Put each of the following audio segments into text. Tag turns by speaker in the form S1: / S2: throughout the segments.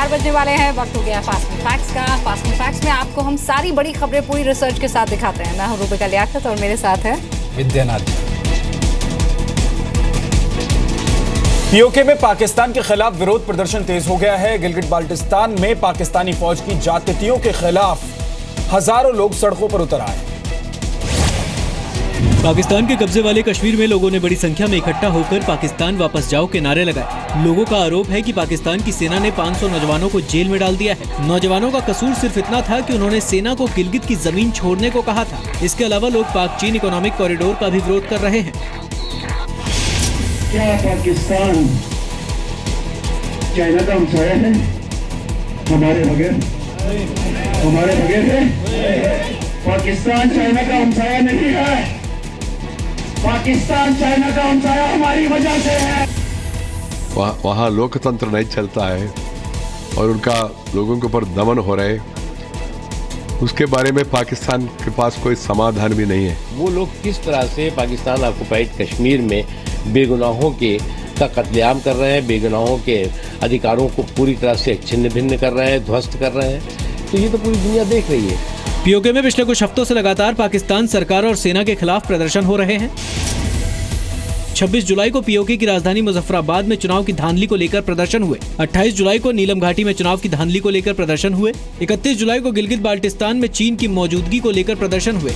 S1: 4 बजने वाले हैं, वक्त हो गया फास्ट न्यूज फैक्ट्स का। फास्ट न्यूज फैक्ट्स में आपको हम सारी बड़ी खबरें पूरी रिसर्च के साथ दिखाते हैं। मैं हूं रूबिका लियाकत और मेरे साथ है
S2: विद्यानाथ। पीओके में पाकिस्तान के खिलाफ विरोध प्रदर्शन तेज हो गया है। गिलगिट बाल्टिस्तान में पाकिस्तानी फौज की जातियों के खिलाफ हजारों लोग सड़कों पर उतर आए।
S3: पाकिस्तान के कब्जे वाले कश्मीर में लोगों ने बड़ी संख्या में इकट्ठा होकर पाकिस्तान वापस जाओ के नारे लगाए। लोगों का आरोप है कि पाकिस्तान की सेना ने 500 नौजवानों को जेल में डाल दिया है। नौजवानों का कसूर सिर्फ इतना था कि उन्होंने सेना को गिलगित की जमीन छोड़ने को कहा था। इसके अलावा लोग पाक चीन इकोनॉमिक कॉरिडोर का भी विरोध कर रहे हैं।
S4: क्या पाकिस्तान चाइना का हमसाया है? हमारे बगैर है। पाकिस्तान चाइना का हमसाया नहीं है। पाकिस्तान चाइना का हमसाया हमारी वजह से है।
S5: वहाँ लोकतंत्र नहीं चलता है और उनका लोगों के ऊपर दमन हो रहे, उसके बारे में पाकिस्तान के पास कोई समाधान भी नहीं है।
S6: वो लोग किस तरह से पाकिस्तान ऑक्युपाइड कश्मीर में बेगुनाहों का कत्लेआम कर रहे हैं, बेगुनाहों के अधिकारों को पूरी तरह से छिन्न भिन्न कर रहे हैं, ध्वस्त कर रहे हैं, तो ये तो पूरी दुनिया देख रही है।
S3: पीओके में पिछले कुछ हफ्तों से लगातार पाकिस्तान सरकार और सेना के खिलाफ प्रदर्शन हो रहे हैं। 26 जुलाई को पीओके की राजधानी मुजफ्फराबाद में चुनाव की धांधली को लेकर प्रदर्शन हुए। 28 जुलाई को नीलम घाटी में चुनाव की धांधली को लेकर प्रदर्शन हुए। 31 जुलाई को गिलगित बाल्टिस्तान में चीन की मौजूदगी को लेकर प्रदर्शन हुए।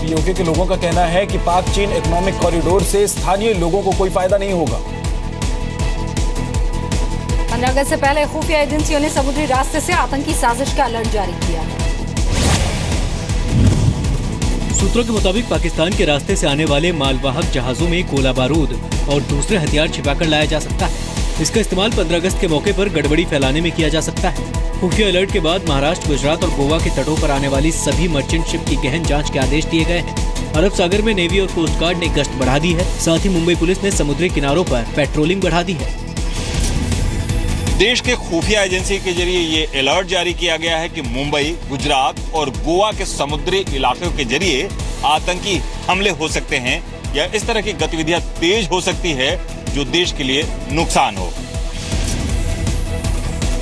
S2: पीओके के लोगों का कहना है कि पाक चीन इकोनॉमिक कॉरिडोर से स्थानीय लोगों को कोई फायदा नहीं होगा।
S1: 15 अगस्त से पहले खुफिया एजेंसियों ने समुद्री रास्ते से आतंकी साजिश का अलर्ट जारी किया है।
S3: सूत्रों के मुताबिक पाकिस्तान के रास्ते से आने वाले मालवाहक जहाजों में गोला बारूद और दूसरे हथियार छिपाकर लाया जा सकता है। इसका इस्तेमाल 15 अगस्त के मौके पर गड़बड़ी फैलाने में किया जा सकता है। खुफिया अलर्ट के बाद महाराष्ट्र, गुजरात और गोवा के तटों पर आने वाली सभी मर्चेंट शिप की गहन जांच के आदेश दिए गए हैं। अरब सागर में नेवी और कोस्ट गार्ड ने गश्त बढ़ा दी है। साथ ही मुंबई पुलिस ने समुद्री किनारों पर पेट्रोलिंग बढ़ा दी है।
S7: देश के खुफिया एजेंसी के जरिए ये अलर्ट जारी किया गया है कि मुंबई, गुजरात और गोवा के समुद्री इलाकों के जरिए आतंकी हमले हो सकते हैं या इस तरह की गतिविधियां तेज हो सकती है जो देश के लिए नुकसान हो।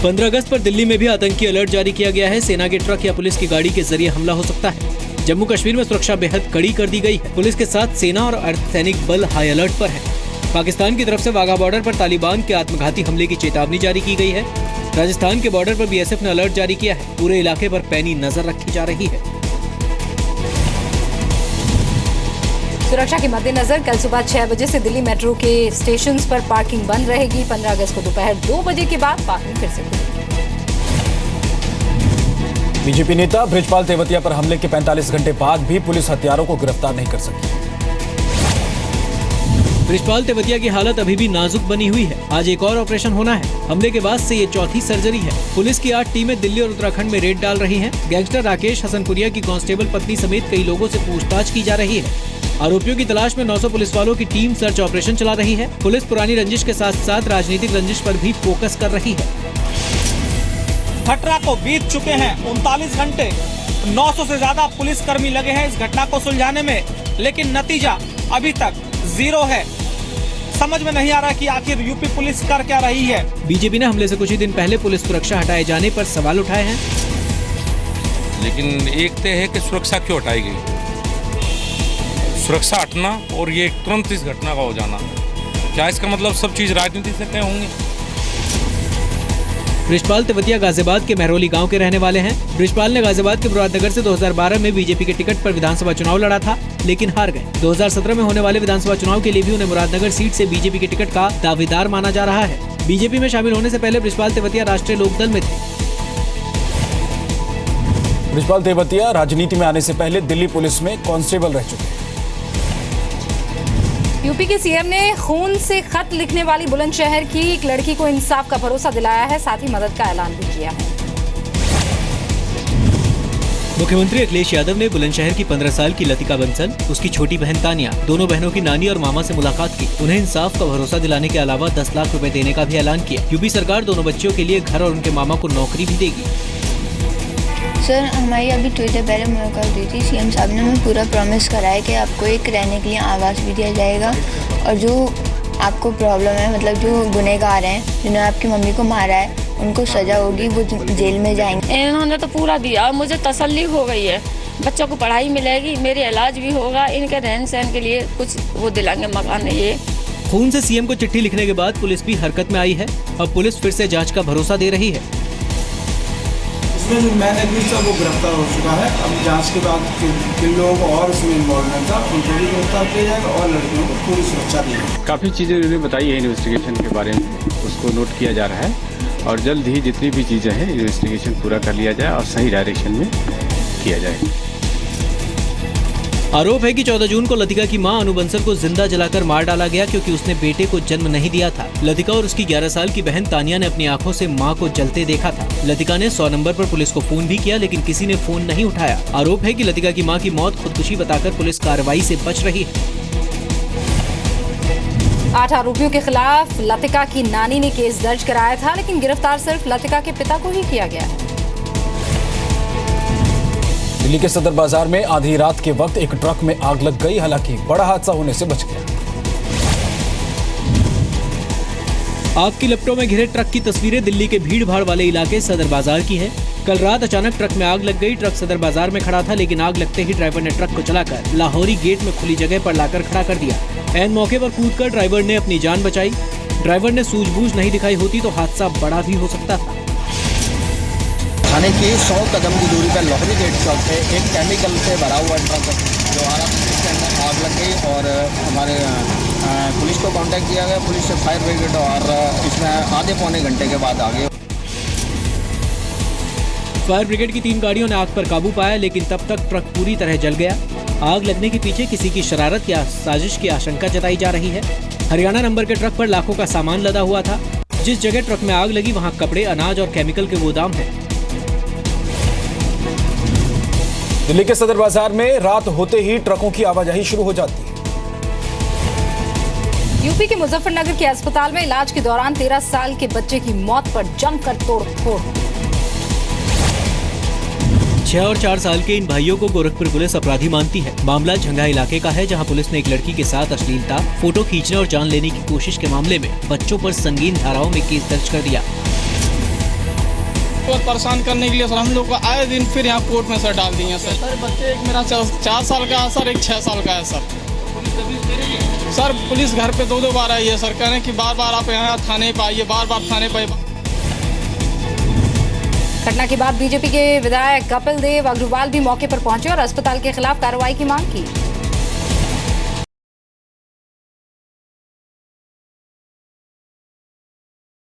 S3: 15 अगस्त पर दिल्ली में भी आतंकी अलर्ट जारी किया गया है। सेना के ट्रक या पुलिस की गाड़ी के जरिए हमला हो सकता है। जम्मू कश्मीर में सुरक्षा बेहद कड़ी कर दी गई है। पुलिस के साथ सेना और अर्धसैनिक बल हाई अलर्ट पर है। पाकिस्तान की तरफ से वाघा बॉर्डर पर तालिबान के आत्मघाती हमले की चेतावनी जारी की गई है। राजस्थान के बॉर्डर पर बीएसएफ ने अलर्ट जारी किया है। पूरे इलाके पर पैनी नजर रखी जा रही है।
S1: सुरक्षा के मद्देनजर कल सुबह 6 बजे से दिल्ली मेट्रो के स्टेशन पर पार्किंग बंद रहेगी। 15 अगस्त को दोपहर 2 बजे के बाद पार्किंग फिर से खुलेगी।
S2: बीजेपी नेता बृजपाल तेवतिया पर हमले के 45 घंटे बाद भी पुलिस हत्यारों को गिरफ्तार नहीं कर सकी।
S3: बृजपाल तेवतिया की हालत अभी भी नाजुक बनी हुई है। आज एक और ऑपरेशन होना है। हमले के बाद से ये चौथी सर्जरी है। पुलिस की 8 टीमें दिल्ली और उत्तराखंड में रेड डाल रही हैं। गैंगस्टर राकेश हसनपुरिया की कांस्टेबल पत्नी समेत कई लोगों से पूछताछ की जा रही है। आरोपियों की तलाश में 900 पुलिस वालों की टीम सर्च ऑपरेशन चला रही है। पुलिस पुरानी रंजिश के साथ साथ राजनीतिक रंजिश पर भी फोकस कर रही है।
S8: घटना को बीत चुके हैं 39 घंटे। 900 से ज्यादा पुलिसकर्मी लगे हैं इस घटना को सुलझाने में, लेकिन नतीजा अभी तक 0 है। समझ में नहीं आ रहा कि आखिर यूपी पुलिस कर क्या रही है।
S3: बीजेपी ने हमले से कुछ ही दिन पहले पुलिस सुरक्षा हटाए जाने पर सवाल उठाए हैं।
S9: लेकिन एक तय है कि सुरक्षा क्यों हटाई गई। सुरक्षा हटना और ये तुरंत इस घटना का हो जाना, क्या इसका मतलब सब चीज राजनीति से तय होंगे।
S3: बृजपाल तेवतिया गाजियाबाद के महरौली गांव के रहने वाले हैं। बृजपाल ने गाजियाबाद के मुरादनगर से 2012 में बीजेपी के टिकट पर विधानसभा चुनाव लड़ा था, लेकिन हार गए। 2017 में होने वाले विधानसभा चुनाव के लिए भी उन्हें मुरादनगर सीट से बीजेपी के टिकट का दावेदार माना जा रहा है। बीजेपी में शामिल होने से पहले बृजपाल तेवतिया राष्ट्रीय लोकदल में थे।
S2: बृजपाल तेवतिया राजनीति में आने से पहले दिल्ली पुलिस में कांस्टेबल रह चुके हैं।
S1: यूपी के सीएम ने खून से खत लिखने वाली बुलंदशहर की एक लड़की को इंसाफ का भरोसा दिलाया है। साथ ही मदद का ऐलान भी किया है।
S3: मुख्यमंत्री अखिलेश यादव ने बुलंदशहर की 15 साल की लतिका बंसल, उसकी छोटी बहन तानिया, दोनों बहनों की नानी और मामा से मुलाकात की। उन्हें इंसाफ का भरोसा दिलाने के अलावा 10 लाख रुपए देने का भी ऐलान किया। यूपी सरकार दोनों बच्चियों के लिए घर और उनके मामा को नौकरी भी देगी।
S10: सर, हमारी अभी थोड़ी देर पहले मुलाकात हुई थी। सीएम साहब ने हमें पूरा प्रॉमिस करा है कि आपको एक रहने के लिए आवास भी दिया जाएगा और जो आपको प्रॉब्लम है, मतलब जो गुनहगार हैं जिन्होंने आपकी मम्मी को मारा है उनको सजा होगी, वो जेल में जाएंगे।
S11: इन्होंने तो पूरा दिया और मुझे तसल्ली हो गई है, बच्चों को पढ़ाई मिलेगी, मेरे इलाज भी होगा, इनके रहन सहन के लिए कुछ वो दिलाएंगे, मकान है ये।
S3: खून से सीएम को चिट्ठी लिखने के बाद पुलिस भी हरकत में आई है। अब पुलिस फिर से जांच का भरोसा दे रही है।
S12: इसमें जो मैन एग्रीड था वो गिरफ्तार हो चुका है। अब जांच के बाद किन लोगों को और इसमें इन्वॉल्वमेंट था उनको भी गिरफ्तार किया जाएगा और लड़कियों को पूरी सुरक्षा दी जाएगी।
S13: काफ़ी चीज़ें उन्होंने बताई है इन्वेस्टिगेशन के बारे में, उसको नोट किया जा रहा है और जल्द ही जितनी भी चीज़ें हैं इन्वेस्टिगेशन पूरा कर लिया जाए और सही डायरेक्शन में किया जाए।
S3: आरोप है कि 14 जून को लतिका की मां अनु बंसल को जिंदा जलाकर मार डाला गया क्योंकि उसने बेटे को जन्म नहीं दिया था। लतिका और उसकी 11 साल की बहन तानिया ने अपनी आंखों से मां को जलते देखा था। लतिका ने 100 नंबर पर पुलिस को फोन भी किया लेकिन किसी ने फोन नहीं उठाया। आरोप है कि लतिका की मां की मौत खुदकुशी बताकर पुलिस कार्रवाई से बच रही है।
S1: 8 आरोपियों के खिलाफ लतिका की नानी ने केस दर्ज कराया था, लेकिन गिरफ्तार सिर्फ लतिका के पिता को ही किया गया है।
S2: दिल्ली के सदर बाजार में आधी रात के वक्त एक ट्रक में आग लग गई, हालांकि बड़ा हादसा होने से बच गया।
S3: आग की लपटों में घिरे ट्रक की तस्वीरें दिल्ली के भीड़ भाड़ वाले इलाके सदर बाजार की है। कल रात अचानक ट्रक में आग लग गई। ट्रक सदर बाजार में खड़ा था, लेकिन आग लगते ही ड्राइवर ने ट्रक को चलाकर लाहौरी गेट में खुली जगह पर लाकर खड़ा कर दिया। ऐन मौके पर कूदकर ड्राइवर ने अपनी जान बचाई। ड्राइवर ने सूझबूझ नहीं दिखाई होती तो हादसा बड़ा भी हो सकता था।
S14: थाने की 100 कदम की दूरी पर लाहौरी गेट चौक पे एक केमिकल से भरा हुआ ट्रक जो आ रहा था, जिसके अंदर आग लग गई और हमारे पुलिस को कांटेक्ट किया गया। पुलिस से फायर ब्रिगेड और इसमें आधे पौने घंटे के बाद आ गए।
S3: फायर ब्रिगेड की 3 गाड़ियों ने आग पर काबू पाया, लेकिन तब तक ट्रक पूरी तरह जल गया। आग लगने के पीछे किसी की शरारत या साजिश की आशंका जताई जा रही है। हरियाणा नंबर के ट्रक पर लाखों का सामान लदा हुआ था। जिस जगह ट्रक में आग लगी वहाँ कपड़े, अनाज और केमिकल के गोदाम है।
S2: दिल्ली के सदर बाजार में रात होते ही ट्रकों की आवाजाही शुरू हो जाती है।
S1: यूपी के मुजफ्फरनगर के अस्पताल में इलाज के दौरान 13 साल के बच्चे की मौत पर जमकर तोड़फोड़।
S3: 6 और 4 साल के इन भाइयों को गोरखपुर पुलिस अपराधी मानती है। मामला झंगा इलाके का है, जहां पुलिस ने एक लड़की के साथ अश्लीलता, फोटो खींचने और जान लेने की कोशिश के मामले में बच्चों पर संगीन धाराओं में केस दर्ज कर दिया।
S15: परेशान करने के लिए सर हम लोग को आए दिन फिर यहाँ कोर्ट में सर डाल दिए सर। बच्चे एक मेरा 4 साल का है सर, एक 6 साल का है सर। सर पुलिस घर पे 2-2 बार आई है सर, कह रहे हैं कि बार-बार आप यहाँ थाने पे आइए, बार-बार थाने पे।
S1: घटना के बाद बीजेपी के विधायक कपिल देव अग्रवाल भी मौके पर पहुंचे और अस्पताल के खिलाफ कार्रवाई की मांग की।